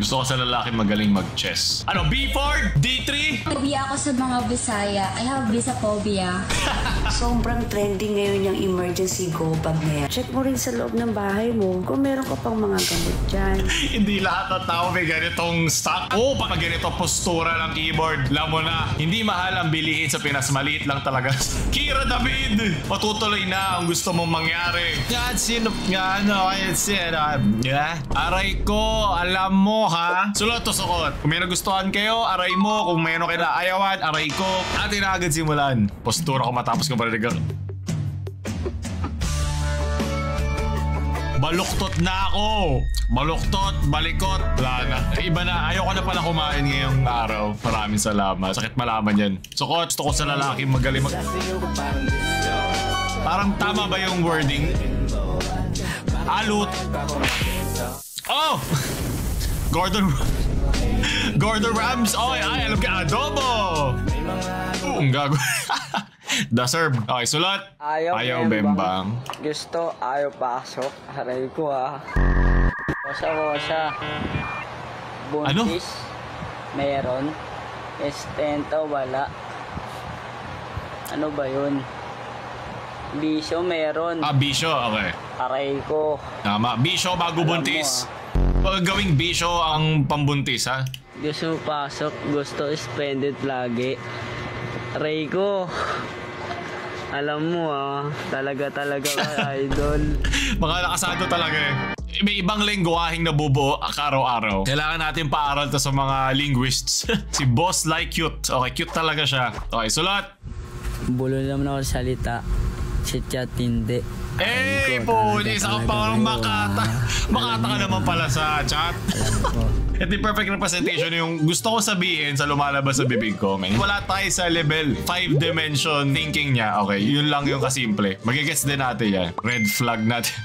Gusto ko sa lalaki magaling mag-chess. Ano, B4? D3? Phobia ako sa mga Bisaya. I have bisaphobia. Sobrang trending ngayon yung emergency go bag na yan. Check mo rin sa loob ng bahay mo kung meron ka pang mga gamot dyan. Hindi lahat ng tao may ganitong stock. Oo, pag ganito postura ng keyboard, alam mo na, hindi mahal ang bilihin sa Pinas. Maliit lang talaga. Kira David! Matutuloy na ang gusto mong mangyari. Yan, sino? Yan, yan, aray ko, alam mo ha? Sulot o sukot. Kung may nagustuhan kayo, aray mo. Kung may kayo na ayawan, aray ko. Atin na agad simulan. Postura ko matapos ko parinig ako. Baluktot na ako. Baluktot, balikot. Wala na. Iba na. Ayoko na pala kumain ngayong araw. Maraming salamat. Sakit malaman yan. Sukot, gusto ko sa lalaki magaling mag... Parang tama ba yung wording? Alut. Oh! Gordon Rams. Oh, ay, alam ka. Adobo. Ang gago. Deserve. Okay, sulat. Ayaw bembang. Gusto, ayaw pasok. Aray ko Kosa. Buntis. Ano? Meron. Estento, wala. Ano ba yun? Bisyo, meron. Bisyo, okay. Aray ko. Tama. Bisyo bago buntis. Gawing bisyo ang pambuntis, ha? Gusto pasok, gusto spend it lagi. Aray ko. Alam mo talaga ka, idol. Mga nakasado talaga eh. May ibang lengguaheng nabubuo araw-araw. Kailangan natin paaral to sa mga linguists. Si Boss Like Cute. Okay, cute talaga siya. Okay, sulat. Bulo naman ako salita. Si chat hindi. Eh, po, isa ka parang makata. Makata ka naman pala sa chat. Ito yung perfect representation yung gusto ko sabihin sa lumalabas sa bibig ko. Man. Wala tayo sa level 5-dimension thinking niya. Okay, yun lang yung kasimple. Magigets din natin yan. Red flag natin.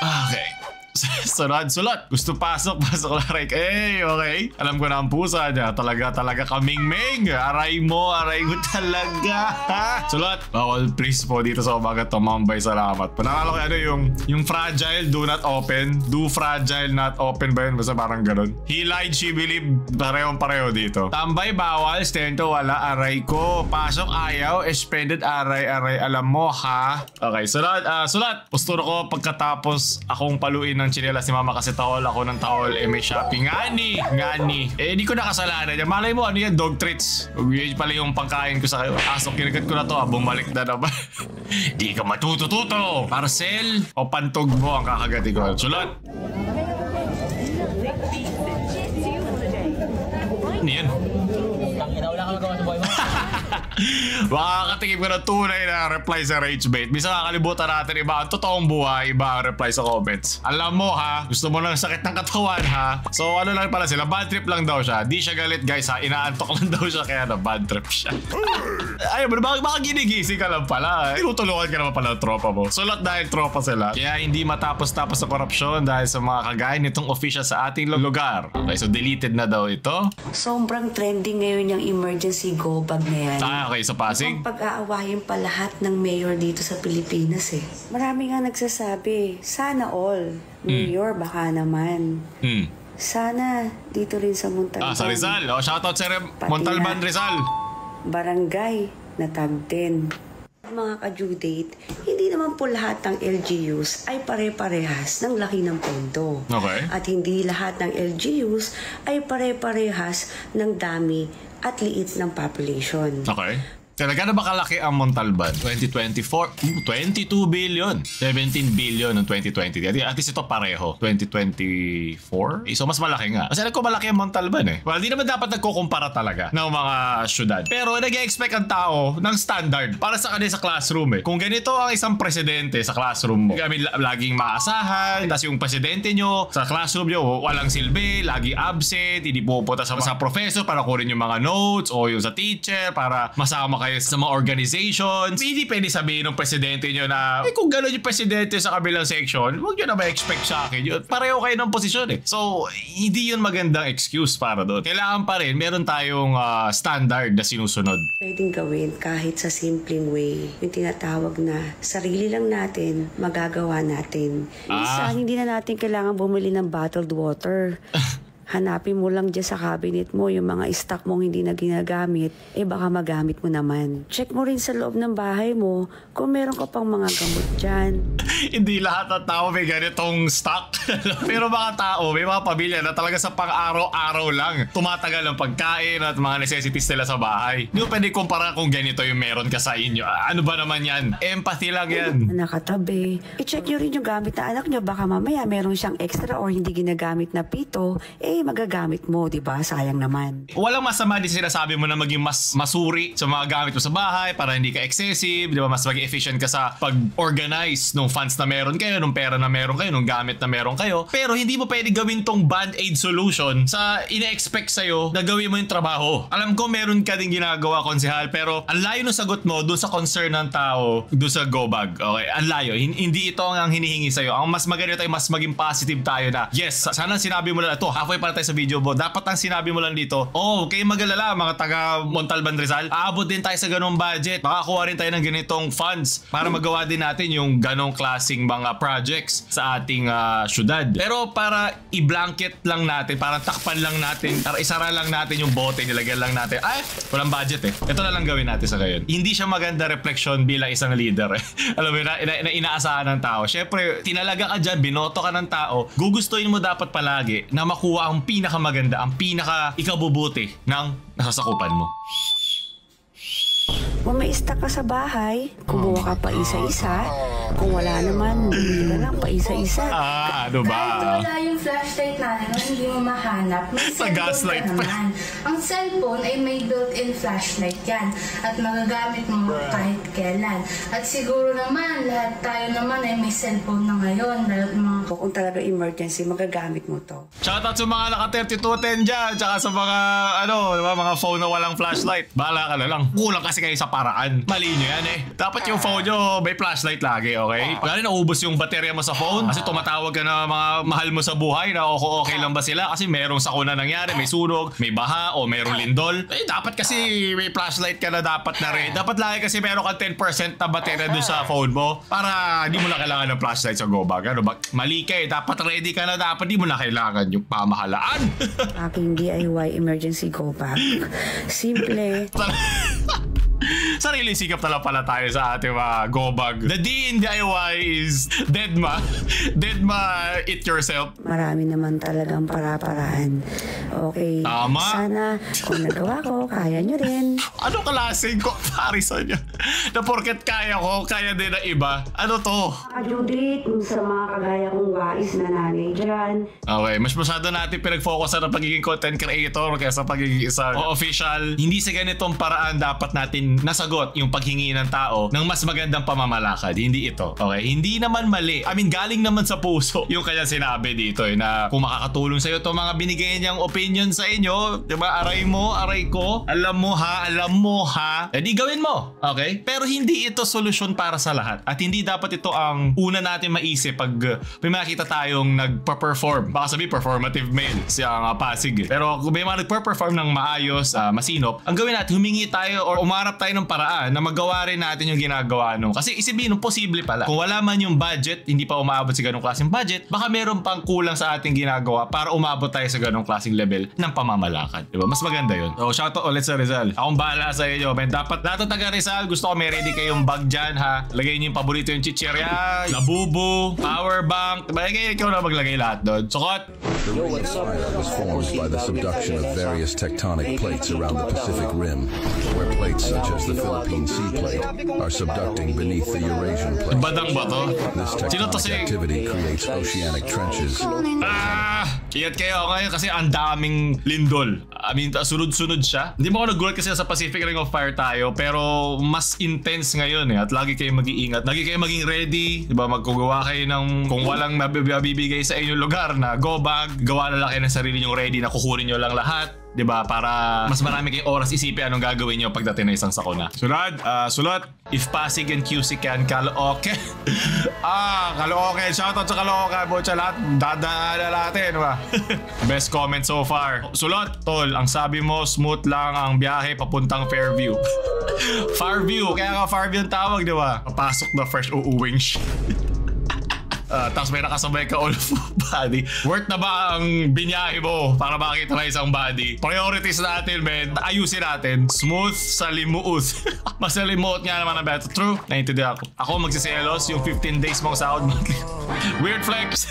Okay. Sulat. Gusto pasok lang. Okay. Alam ko na ang pusa niya. Talaga kaming-ming. Aray mo talaga. Sulat. Bawal please po dito sa umaga tumambay. Salamat. Panakala ko yung fragile, do not open. Do fragile, not open ba yun? Basta parang ganun. He lied, she believed. Pareho dito. Tambay, bawal. Stento, wala. Aray ko. Pasok, ayaw. Expended, aray. Alam mo, ha? Okay, sulat. Postura ko pagkatapos akong paluin ng chinelas ni mama kasi tawal ako ng tawal. May shopping. Ngani. Di ko nakasalanan. Malay mo, ano yan? Dog treats. Yun pala yung pangkain ko sa asok. Kinagat ko na to. Bumalik na naman. Di ka matututo. Parcel o pantog mo ang kakagati ko. Sulat. Ano yan? Wala kang magawa sa buhay mo. Makakatingin ko na tunay na reply sa rage bait. Bisa kakalibutan natin iba ang totoong buhay, iba ang reply sa comments. Alam mo ha, gusto mo ng sakit ng katawan ha. So ano lang pala sila, bad trip lang daw siya. Di siya galit guys ha, inaantok lang daw siya kaya na bad trip siya. Ayaw mo, baka ginigising ka lang pala. Tinutulungan ka naman pala ng tropa mo. Sulat dahil tropa sila. Kaya hindi matapos-tapos sa korupsyon dahil sa mga kagaya nitong official sa ating lugar. Okay, so deleted na daw ito. Sobrang trending ngayon yung emergency go bag na yan. Okay, sa Pasig. Ang pag-aawayin pa lahat ng mayor dito sa Pilipinas eh. Marami nga nagsasabi, sana all. Mayor, baka naman. Sana dito rin sa Montalban. Sa Rizal. Shoutout sa Montalban, Rizal. Barangay na tag 10. Mga ka-due date, hindi naman po lahat ng LGUs ay pare-parehas ng laki ng pondo. Okay. At hindi lahat ng LGUs ay pare-parehas ng dami at liit ng population. Okay. Talaga na ba kalaki ang Montalban? 2024, 22 billion. 17 billion noong 2020. At least ito pareho. 2024? So mas malaki nga. Kasi alam ko malaki ang Montalban eh. Well, di naman dapat nagkukumpara talaga ng mga syudad. Pero nag-expect ang tao ng standard para sa kanila sa classroom eh. Kung ganito ang isang presidente sa classroom mo, kami laging maasahan, tapos yung presidente nyo sa classroom nyo, walang silbi, laging absent, hindi pupunta sa professor para kunin yung mga notes o yung sa teacher para masama kayo sa mga organizations. Hindi pwede sabihin ng presidente nyo na kung gano'n yung presidente sa kabilang section, huwag nyo na ma-expect sa akin. Pareho kayo ng posisyon eh. So, hindi yun magandang excuse para doon. Kailangan pa rin, meron tayong standard na sinusunod. Pwedeng gawin kahit sa simpleng way. Yung tinatawag na sarili lang natin, magagawa natin. Minsan, hindi na natin kailangan bumili ng bottled water. Hanapin mo lang dyan sa cabinet mo yung mga stock mong hindi na ginagamit, baka magamit mo naman. Check mo rin sa loob ng bahay mo kung meron ka pang mga gamot dyan. Hindi lahat ng tao may ganitong stock. Pero mga tao, may mga pamilya na talaga sa pang-araw-araw lang tumatagal ang pagkain at mga necessities nila sa bahay. Hindi mo pwede kumpara kung ganito yung meron ka sa inyo. Ano ba naman yan? Empathy lang yan. Nakatabi. I-check nyo rin yung gamit na anak nyo. Baka mamaya meron siyang extra or hindi ginagamit na pito. Magagamit mo, di ba? Sayang naman. Walang masama din sinasabi mo na maging mas masuri sa mga gamit mo sa bahay para hindi ka excessive, di ba? Mas maging efficient ka sa pag-organize ng funds na meron kayo, ng pera na meron kayo, ng gamit na meron kayo. Pero hindi mo pwede gawin tong band-aid solution sa ine-expect sa'yo na gawin mo yung trabaho. Alam ko meron ka din ginagawa, konsehal, pero ang layo ng sagot mo doon sa concern ng tao, doon sa go bag. Okay, ang layo. Hindi ito ang hinihingi sa'yo. Ang mas maganda tayo, mas maging positive tayo na, yes, sana sinabi mo lang ito, halfway para tayo sa video mo. Dapat ang sinabi mo lang dito, kayo magalala, mga taga Montalban Rizal, aabot din tayo sa ganong budget. Makakuha rin tayo ng ganitong funds para magawa din natin yung ganong klaseng mga projects sa ating syudad. Pero para i-blanket lang natin, para takpan lang natin, para isara lang natin yung bote, nilagyan lang natin, walang budget Ito na lang gawin natin sa ngayon. Hindi siya maganda reflection bilang isang leader Alam mo na inaasahan ng tao. Syempre, tinalaga ka dyan, binoto ka ng tao, gugustuhin mo dapat palagi na makuha ang pinakamaganda, ang pinaka-ikabubuti ng nasasakupan mo. Kung may stock ka sa bahay, kumuha ka pa isa-isa. Kung wala naman, bumili ka lang pa isa-isa. Ano ba? Kahit wala yung flashlight natin o hindi mo mahanap, may Sa cellphone gaslight ka pa. naman. Ang cellphone ay may built-in flashlight yan at magagamit mo kahit kailan. At siguro naman, lahat tayo naman ay may cellphone na ngayon. Dahil mga Kung talaga emergency, magagamit mo to. Shoutout sa mga naka-3210 dyan, tsaka sa mga, diba, mga phone na walang flashlight. Bahala ka na lang. Kulang kasi kayo sa paraan. Mali nyo yan Dapat yung phone nyo may flashlight lagi, okay? Lalo naubos yung baterya mo sa phone kasi tumatawag ka na mga mahal mo sa buhay na okay lang ba sila kasi merong sakuna nangyari, may sunog, may baha o merong lindol. Dapat kasi may flashlight ka na dapat na rin. Dapat lagi kasi meron kang 10% na baterya doon sa phone mo para hindi mo na kailangan ng flashlight sa go bag. Mali ka dapat ready ka na, dapat di mo na kailangan yung pamahalaan. Aking DIY emergency go bag. Simple. Sarili sikap na lang pala tayo sa ating mga go bag. The D in DIY is Deadma. Deadma, it yourself. Marami naman talagang para-paraan. Okay. Tama. Sana kung nagawa ko, kaya nyo rin. Ano klaseng comparison niya? Na porket kaya ko, kaya din na iba. Ano to? Judith, sa mga kagaya kong wais na nanay dyan. Okay, mas masyado natin pinag-focus na pagiging content creator kaysa pagiging isang official. Hindi sa ganitong paraan dapat natin nasagot yung paghingi ng tao ng mas magandang pamamalakad. Hindi ito. Okay? Hindi naman mali. Galing naman sa puso yung kanya sinabi dito na kung makakatulong sa'yo itong mga binigay niyang opinion sa inyo, diba? Aray mo, aray ko. Alam mo ha. Di gawin mo. Okay? Pero hindi ito solusyon para sa lahat. At hindi dapat ito ang una natin maisip pag may makita tayong nagpa-perform. Baka sabi performative male siya Pasig. Pero kung may mga nagpa-perform ng maayos, masinop, ang gawin natin, humingi tayo or umarap tayo ng paraan na magawa rin natin yung ginagawa Kasi isipin, posible pala. Kung wala man yung budget, hindi pa umabot sa ganong klaseng budget, baka meron pang kulang sa ating ginagawa para umabot tayo sa ganong klaseng level ng pamamalakad. Diba? Mas maganda yun. So, shoutout ulit sa Rizal. Akong bahala sa inyo. Dapat lahat ng taga Rizal, gusto ko may ready kayong bag dyan ha. Lagay niyo yung paborito yung chichirya, labubo, power bank. Diba? Ikaw na maglagay lahat doon. Sukot! The ring of fire was formed by the subduction of various tectonic plates around the Pacific Rim, where plates such as the Philippine Sea Plate are subducting beneath the Eurasian Plate. Badang ba to? This tectonic activity creates oceanic trenches. Ingat kayo ngayon kasi ang daming lindol. Sunod-sunod siya. Hindi mo ako nagulat kasi sa Pacific Ring of Fire tayo, pero mas intense ngayon at lagi kayo mag-iingat. Lagi kayo maging ready, diba? Magkugawa kayo ng kung walang mabibigay sa inyong lugar na go bag, gawa na lang kayo ng sarili nyong ready na kukunin nyo lang lahat. Diba? Para mas marami kayong oras isipin anong gagawin nyo pagdating na isang sakuna. Sulot. If Pasig and QC can, Caloocan. Caloocan. Shoutout sa Caloocan. Bocha lahat. Dadaan natin. Diba? Best comment so far. Sulot. Tol, ang sabi mo, smooth lang ang biyahe papuntang Fairview. Fairview. Kaya nga Fairview ang tawag, diba? Papasok na fresh uuwing tapos may nakasabay ka all full body, worth na ba ang binyahe mo para makita na isang body? Priorities natin, man. Ayusin natin. Smooth sa limuot. Mas limuot nga naman ang better. True. Naintindihan ako. Ako magsiselos yung 15 days mong sahod monthly. Weird flex.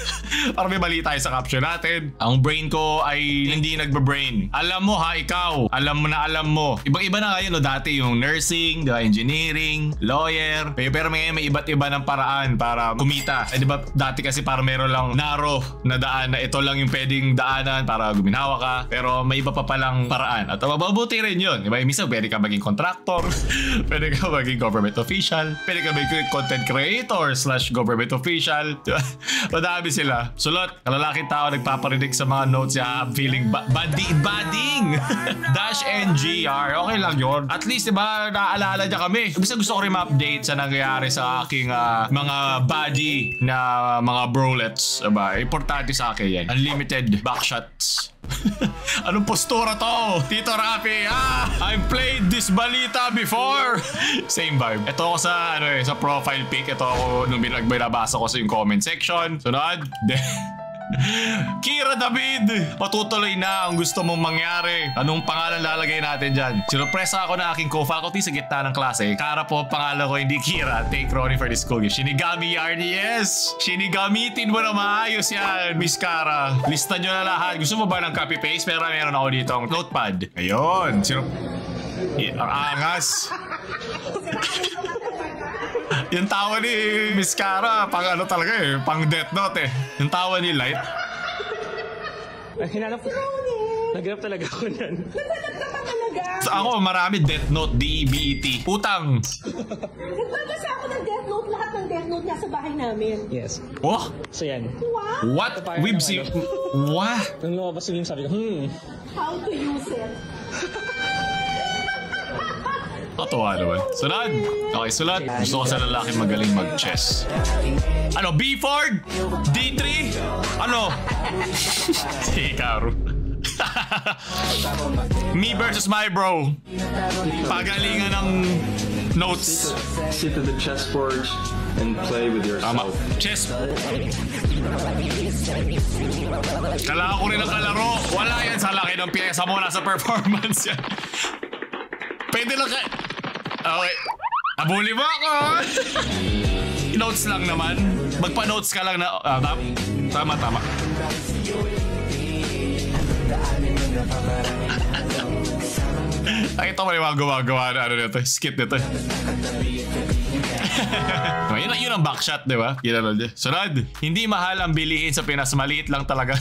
Para may mali tayo sa caption natin. Ang brain ko ay hindi nagbe-brain. Alam mo ha, ikaw. Alam mo na alam mo. Ibang-iba na ngayon, no? Dati yung nursing, diba? Engineering, lawyer. Pero may iba't iba ng paraan para kumita. Diba? Dati kasi para meron lang narrow na daan na ito lang yung pwedeng daanan para guminawa ka. Pero may iba pa palang paraan. At mabuti rin yun. Diba? Minsan pwede ka maging contractor. Pwede ka maging government official. Pwede ka maging content creator / government official. Diba? Madami sila. Sulot, kalalaking tao nagpaparinig sa mga notes niya. I'm feeling bading. Dash NGR. Okay lang yun. At least diba naaalala niya kami. Gusto ko rin ma-update sa nangyayari sa aking mga body na mga brolets. Diba? Importante sa akin yan. Unlimited backshots. Anong postura to? Tito Rafi, I've played this balita before. Same vibe. Ito ako sa sa profile pic. Ito ako nung binabasa ko sa yung comment section. Sunod. Kira David, patutuloy na ang gusto mong mangyari. Anong pangalan lalagay natin dyan? Sinupresa ako na aking co-faculty sa gitna ng klase. Kara po pangalan ko, hindi Kira. Take Ronnie for this school. Shinigami Yarny, yes! Shinigamitin mo na maayos yan, Miss Kara. Lista nyo na lahat. Gusto mo ba ng copy-paste? Pero meron ako dito ang notepad. Ayun. Ang angas. Yung tawa ni Miss Kara, pang ano talaga pang Death Note Yung tawa ni Light. Hinanap ko. Naghanap talaga ako nan. Naghanap ka pa talaga? So, ako marami Death Note, D-E-B-E-T. Putang! Nagbabasa ako ng Death Note, lahat ng Death Note nasa bahay namin. Yes. Oh? So yan. Wow! What? Wibsy? What? Nung lumabas yung sabi ko, How to use it? Katuwa naman. Sunod. Okay, sulat. Gusto ko sa lalaki magaling mag-chess. Ano? B4? D3? Ano? Si Karu. Me versus my bro. Pagalingan ng notes. Sit at the chessboard and play with yourself. Tama. Chess. Kailangan ko rin ang kalaro. Wala yan sa laki ng pyesa mo. Nasa performance yan. Pwede lang ka... Okay. Abuli mo ako! Notes lang naman. Magpa-notes ka lang na... tama. Nakita mo yung mga gumagawa na ano nito. Skit nito. Yun ang backshot, di ba? Sunod. Hindi mahal ang bilihin sa Pinas. Maliit lang talaga.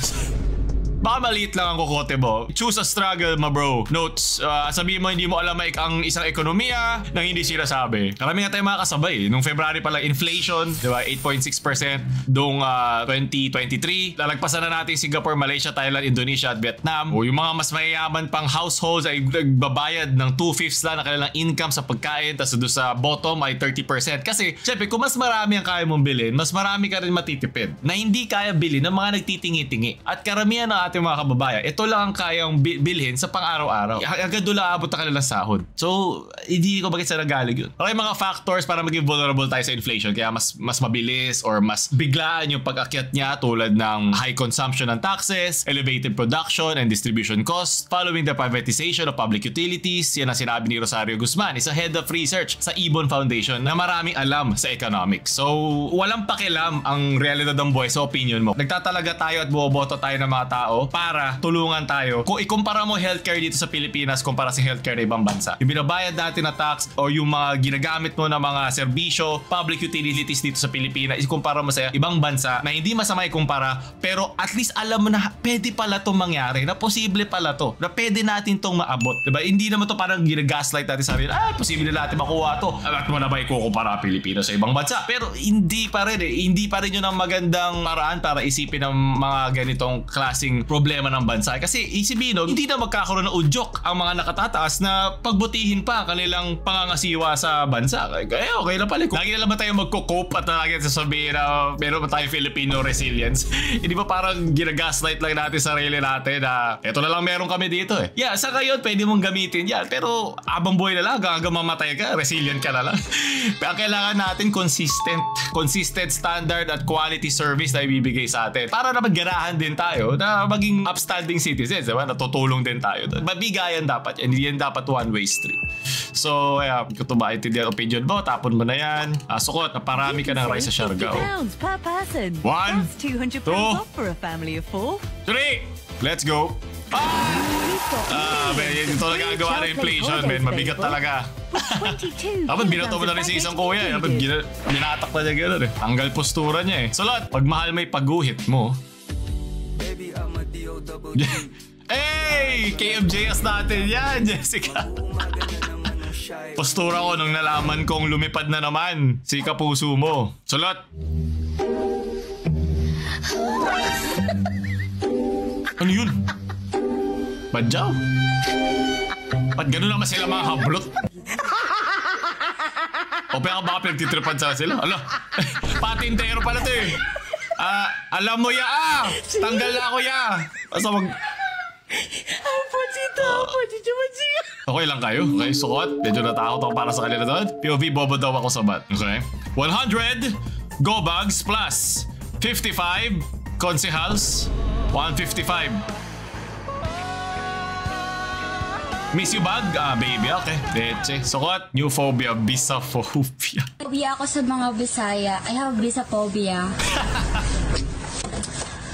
Baka maliit lang ang kukote mo. Choose a struggle, ma bro. Notes. Sabihin mo hindi mo alam ang isang ekonomiya nang hindi sinasabi. Karami nga tayo mga kasabay. Nung February pala, inflation, di ba? 8.6%. Noong 2023, lalagpasan na natin Singapore, Malaysia, Thailand, Indonesia at Vietnam. O yung mga mas mayayaman pang households ay nagbabayad ng 2/5 lang na kanilang income sa pagkain. Tapos doon sa bottom ay 30%. Kasi, syempre, kung mas marami ang kaya mong bilhin, mas marami ka rin matitipid na hindi kaya bilhin ng mga nagtitingi-tingi. At karamihan ng ating mga kababayan, ito lang ang kayang bilhin sa pang-araw-araw. Hanggang doon lang abot na kanilang sahod. So, hindi ko bakit sa nagalig yun. Okay, mga factors para maging vulnerable tayo sa inflation. Kaya mas mabilis or mas biglaan yung pag-akyat niya tulad ng high consumption ng taxes, elevated production and distribution costs, following the privatization of public utilities. Yan ang sinabi ni Rosario Guzman, isa head of research sa Ibon Foundation na maraming alam sa economics. So, walang pakialam ang realidad ng buhay sa opinion mo. Nagtatalaga tayo at buoboto tayo ng mga tao para tulungan tayo. Kung ikumpara mo healthcare dito sa Pilipinas kumpara sa healthcare na ibang bansa, yung binabayad natin na tax o yung mga ginagamit mo na mga serbisyo, public utilities dito sa Pilipinas, ikumpara mo sa ibang bansa na hindi masama ikumpara, pero at least alam mo na pwede pala itong mangyari, na posible pala to, na pwede natin itong maabot. Diba? Hindi naman to parang ginagaslight natin sa atin, posible na natin makuha to. At mo na ba ikukumpara Pilipinas sa ibang bansa? Pero hindi pa rin Hindi pa rin yun ang magandang paraan para isipin ng mga ganitong klaseng problema ng bansa. Kasi isipin, hindi na magkakaroon ng udyok ang mga nakatataas na pagbutihin pa kanilang pangangasiwa sa bansa. Kaya okay na pala. Lagi na lang ba tayo magko-cope at lagi sasabihin na meron pa tayo Filipino resilience? Hindi ba parang ginagaslight lang natin sarili natin na eto na lang meron kami dito eh. Yeah, sa ngayon pwede mong gamitin yan. Pero abang buhay na lang hanggang mamatay ka, resilient ka na lang. Kaya kailangan natin consistent standard at quality service na ibibigay sa atin. Para naman ganahan din tayo na maging upstanding citizens, diba? Natutulong din tayo. Mabigayan dapat yan. Hindi yan dapat one-way street. So, kung ito ba intindihan opinion mo, tapon mo na yan. Sukot, parami ka ng rice sa Siargao. 1, 2, 3, let's go. Ito nagagawa na inflation, man. Mabigat talaga. Dapat binato mo na rin si isang kuya. Dapat binatak na niya gano'n eh. Tanggal postura niya eh. Sulot, pag mahal may pagguhit mo. Hey! KMJS natin yan, Jessica. Postura ko nung nalaman kong lumipad na naman si kapuso mo. Sulot. Ano yun? Badyaw? Ba't gano'n naman sila mga hablot? O kaya baka pinagtitripan sila? Ala, patintero pala ito eh. Alam mo ya tanggal na ako ya. Basta mag... Okay lang kayo? Okay, sukot. Medyo natakot ako para sa kanila doon. POV, bobo daw ako sa bat. Okay. 100 go bags plus 55 konsehals 155. Miss you bag? Baby, okay. Leche. Sukot. New phobia. Bisaphobia. Phobia ako sa mga Bisaya. I have bisaphobia.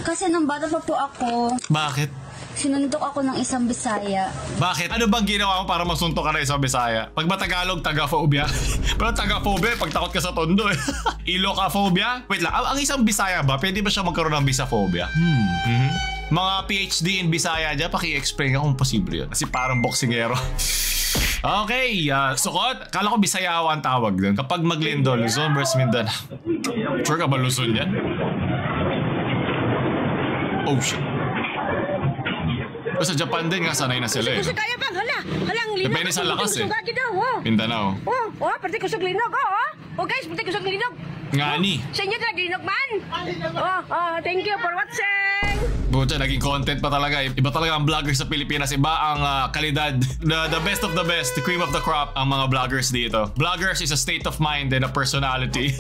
Kasi nung bata pa po ako... Bakit? Sinuntok ako ng isang Bisaya. Bakit? Ano bang ginawa mo para masuntok ka na isang Bisaya? Pag Tagalog, tagaphobia. Pero tagaphobia, pag takot ka sa tondo eh. Ilocaphobia? Wait lang, ang isang Bisaya ba, pwede ba siya magkaroon ng bisaphobia? Mga PhD in Bisaya dyan, paki-explain ka kung posible yun. Kasi parang boksingero. Okay, sukot. Kala ko Bisaya ang tawag doon. Kapag maglindo, Luzon versus Mindanao. Sure ka ba Luzon yan? Oh shit. Pero sa Japan din nga, sanay na sila eh. Kusog kaya bang, halang linog. Depende sa lakas eh. Mindanao. Pati kusog linog, guys, pati kusog linog. Ngani. Sa inyo talaga linog man. Thank you for watching. Buta, naging content pa talaga. Iba talaga ang vloggers sa Pilipinas. Iba ang kalidad. The best of the best, the cream of the crop ang mga vloggers dito. Vloggers is a state of mind and a personality.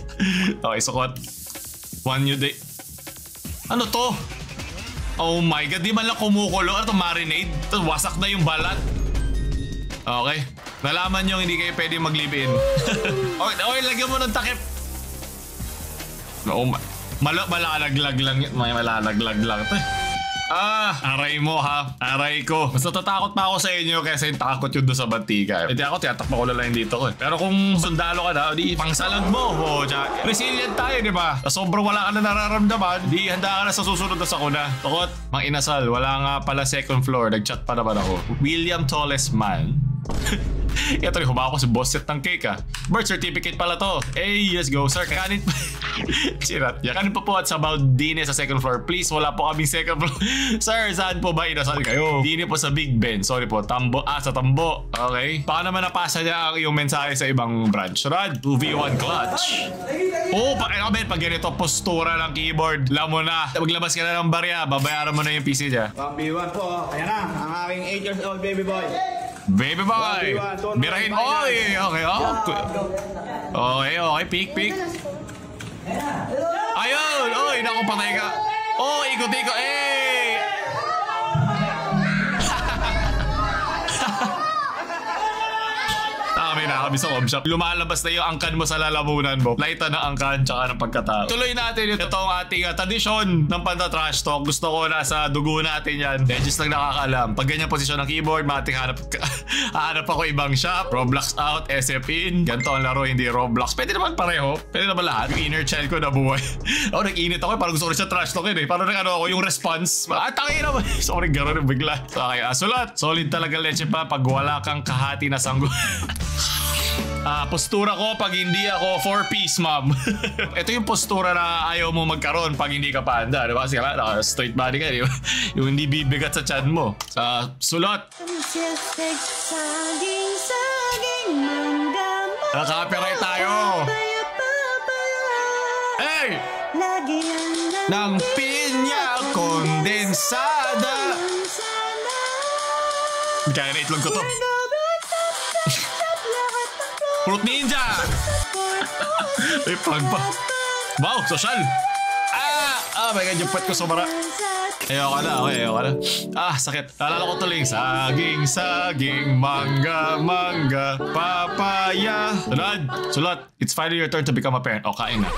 Okay, sukot. One new day. Ano to? Oh my god, di man lang kumukulo. Ano to, marinade? Tapos wasak na yung balat. Okay. Nalaman nyo hindi kayo pwede mag-live-in. Okay, lagyan mo ng takip. Malalaglag lang yun. Malalaglag lang ito eh. Aray mo ha. Aray ko. Mas natatakot pa ako sa inyo kaysa yung takot yun doon sa bantika. Hindi ako, tiyatakpa ko lang dito ko eh. Pero kung sundalo ka na, di pangsalag mo. Resilient tayo, di ba? Sobrang wala ka na nararamdaman, di handa ka na sa susunod na sakuna. Takot, mang inasal. Wala nga pala second floor. Nag-chat pa naman ako. William Tallest Man. Ito rin, humako si boss set ng cake ha. Birth certificate pala to. Hey, let's go sir. Kanin pa. Sirat niya. Kanin pa po at sabaw dine sa second floor. Please, wala po kaming second floor. Sir, saan po ba inasal kayo? Dine po sa Big Ben. Sorry po, Tambo. Sa Tambo. Okay. Baka naman napasa niya ang iyong mensahe sa ibang branch. Rad, 2v1 clutch. Pag ganito postura ng keyboard, alam mo na. Maglabas ka na ng barya, babayaran mo na yung PC niya. 1v1 po. Ayan na, ang aking 8 years old baby boy. Baby boy! Birahin! Oy! Okay, okay, peek. Ayun! Oy, naku, patay ka! Oh, ikot-ikot! Eh! Kami sa home shop. Lumalabas na yung angkan mo sa lalamunan mo. Laita ng angkan tsaka ng pagkatao. Tuloy natin ito ang ating tradisyon ng Panda Trash Talk. Gusto ko na sa dugo natin yan. Just lang nakakaalam. Pag ganyan posisyon ng keyboard, mating hanap ako ibang shop. Roblox out, SF in. Ganito ang laro, hindi Roblox. Pwede naman pareho. Pwede naman lahat. Yung inner child ko nabuhay. Nag-init ako. Parang gusto ko rin sa trash talk yun eh. Parang ako yung response. Tangin naman. Sorry, gano'n bigla. Okay, sulat. Solid talaga leche pa pag wala kang kahati na sanggol. Postura ko pag hindi ako 4-piece, ma'am. Ito yung postura na ayaw mo magkaroon pag hindi ka panda. Diba? Kasi straight body ka. Diba? Yung hindi bibigat sa tiyan mo. Sulot. Naka-copyright tayo. Hey! Ng pinya kondensada. Kaya na itlog ko to. Fruit Ninja! Ay, pagpa. Wow, social! Oh my God, yung pet ko sumara. Ayoko na, okay, ayoko na. Sakit. Nalala ko tuloy. Saging, saging, mangga, mangga, papaya. Sulat. It's finally your turn to become a parent. Kain na.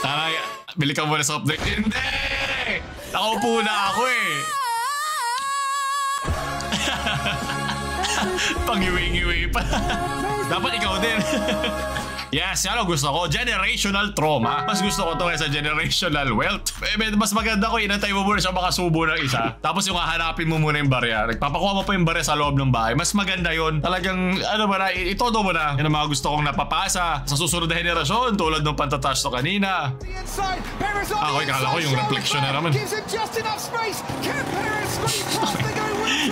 Taray, bili ka muna soft drink. Hindi! Nakaupo na ako eh. Pangiwi-ngiwi pa. Dapat ikaw din. Yes, yan ang gusto ko. Generational trauma. Mas gusto ko to kaysa generational wealth. Mas maganda ko, inantay mo muna siya makasubo ng isa. Tapos yung hahanapin mo muna yung barya. Nagpapakuha mo pa yung barya sa loob ng bahay. Mas maganda yon. Talagang, itodo mo na. Yan ang mga gusto kong napapasa sa susunod na henerasyon. Tulad ng pantatas to kanina. Ako, ikala ko yung reflection na naman.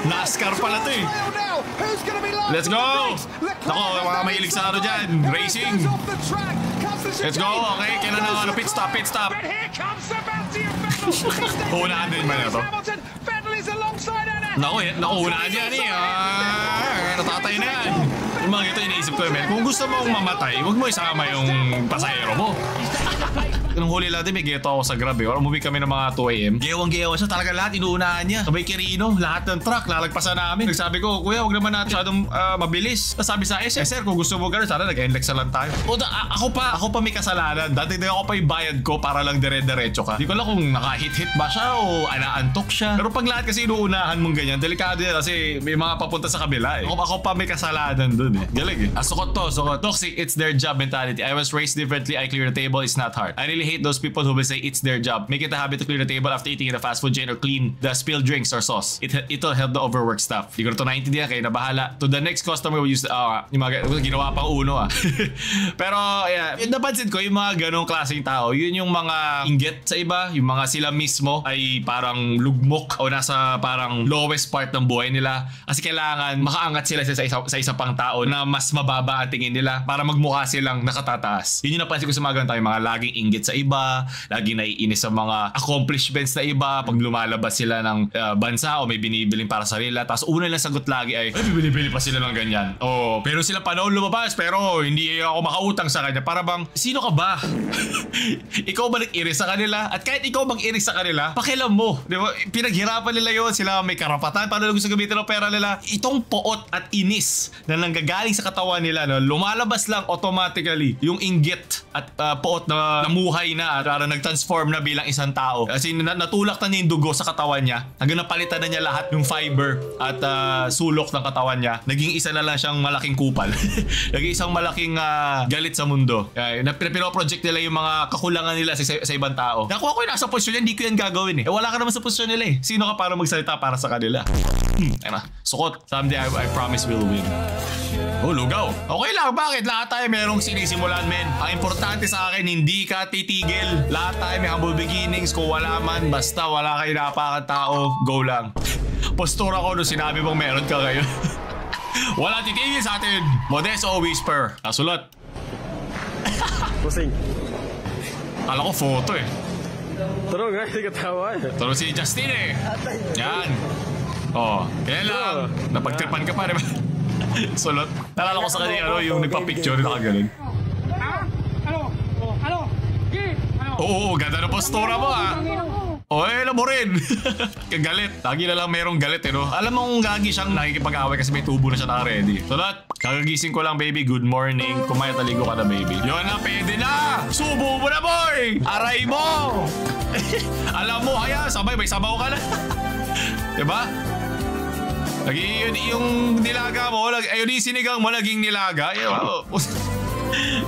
NASCAR pala to eh. Let's go! Ako, mga mahilig sa dyan. Racing. Let's go. Okay, kailan na pit stop. Unahan din ba na ito? Nauunahan yan eh. Natatay na yan. Yung mga ito iniisip ko men. Kung gusto mong mamatay, huwag mo isama yung pasahero mo. Nung huli lang din, may geto ako sa Grab eh. Umuwi kami ng mga 2 AM. Gewang-gewa siya. Talaga lahat inuunahan niya. Sabay Kirino, lahat ng truck, lalagpasan namin. Nagsabi ko, kuya, huwag naman natin masyadong mabilis. Tapos sabi sa sir, kung gusto mo gano'n, sana nag-NLEX na lang tayo. Ako pa may kasalanan. Dati ako pa yung bayad ko para lang dire-diretso ka. Di ko lang kung nakahit-hit ba siya o anaantok siya. Pero pag lahat kasi inuunahan mong ganyan, delikado yan kasi may mga papunta sa kabila eh. Ako pa may kasalanan dun eh. Galing eh. Sukot to. Toxic, it's their job mentality. I was raised differently. I clear the table. It's not hard. I really hate those people who will say it's their job. Make it a habit to clear the table after eating in a fast food chain or clean the spilled drinks or sauce. It'll help the overworked staff. Di ko na ito naintindihan kayo na bahala. To the next customer will use yung mga ginawa pang uno Pero yeah, napansin ko yung mga ganong klaseng tao, yun yung mga inggit sa iba, yung mga sila mismo ay parang lugmok o nasa parang lowest part ng buhay nila kasi kailangan makaangat sila sa isa pang tao na mas mababa ang tingin nila para magmukha silang nakatataas. Yun yung napansin ko sa mga ganun tayo, mga laging inggit sa iba, laging naiinis sa mga accomplishments na iba pag lumalabas sila ng bansa o may binibiling para sa sarila. Tapos una lang sagot lagi ay binibili pa sila ng ganyan. Pero sila pa noon lumabas pero hindi ako makautang sa kanya. Para bang, sino ka ba? Ikaw ba nag-iris sa kanila? At kahit ikaw mag-iris sa kanila, pakialam mo. Diba? Pinaghirapan nila yun. Sila may karapatan. Paano gusto gamitin ang pera nila? Itong poot at inis na nanggagaling sa katawan nila, no, lumalabas lang automatically yung inggit at poot na namuhay na at nag-transform na bilang isang tao. Kasi natulak na niya yung dugo sa katawan niya. Hanggang napalitan na niya lahat yung fiber at sulok ng katawan niya. Naging isa na lang siyang malaking kupal. Naging isang malaking galit sa mundo. Pinoproject nila yung mga kakulangan nila sa ibang tao. Kung ako yung nasa posisyon yan, hindi ko yan gagawin eh. Wala ka naman sa posisyon nila eh. Sino ka para magsalita para sa kanila? Sukot. Someday I promise we'll win. Lugaw. Okay lang, bakit? Lahat tayo merong sinisimulan, men. Ang importante sa akin, hindi ka titigil. Lahat tayo may humble beginnings. Kung wala man, basta wala kayo napakan tao, go lang. Postura ko nung sinabi mong meron ka ngayon. Wala titigil sa atin. Modesto Whisper. Sulat. Pusing. Kala ko photo eh. Turo nga, hindi ka tawa eh. Turo si Justin eh. Yan. Kaya lang. Napagtripan ka pa rin. Sulot. Nalala ko sa kanya yung nagpa-picture na nakaganon. Oo, ganda na postura mo alam mo rin. Galit. Lagi na lang merong galit no. Alam mo kung gagi siyang nakikipag-away kasi may tubo na siya naka-ready. Sulot. Kagagising ko lang baby. Good morning. Kumaya taligo ka na baby. Yun na, pwede na. Subo mo na boy. Aray mo. Alam mo, sabay may sabaw ka na. Diba? Yung nilaga mo, yung sinigang mo, naging nilaga.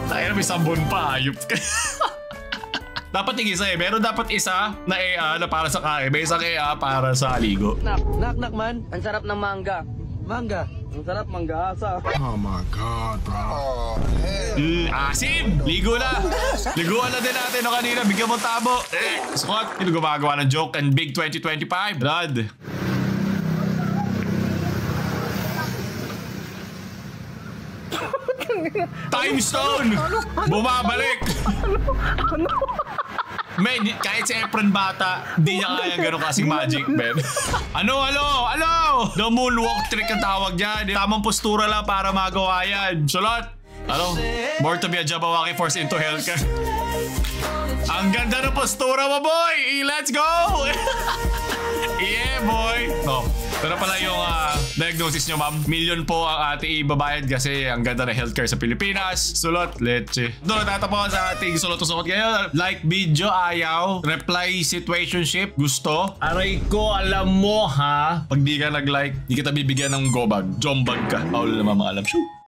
Tayo na may sabon pa, ayup ka. Dapat tig-isa eh. Meron dapat isa na EA na para sa kain. May isang EA para sa ligo. Nak man. Ang sarap ng mangga. Mangga. Ang sarap mangga asa. Oh my God, bro. Asim! Ligo na! Liguan na din natin no kanina. Bigyan mo tabo. Scott, sino gumagawa ng joke and big 2025? Brad. Time Stone! Bumabalik! Men, kahit si Efren bata, di niya kaya gano'n kasing magic, men. Ano? The moonwalk trick ang tawag dyan. Tamang postura lang para magawa yan. Sulat! More to be a Jabawaki force into healthcare. Ang ganda ng postura mo, boy! Let's go! Yeah, boy! Oh, pero pala yung diagnosis nyo, ma'am. $1,000,000 po ang ating ibabayad kasi ang ganda ng healthcare sa Pilipinas. Sulot, leche. Doon natatapuan sa ating sulot-usot ngayon. Like video, ayaw. Reply, situationship, gusto. Aray ko, alam mo ha. Pag di ka nag-like, di kita bibigyan ng gobag. Jombag ka. Paul naman mga alam. Shoo!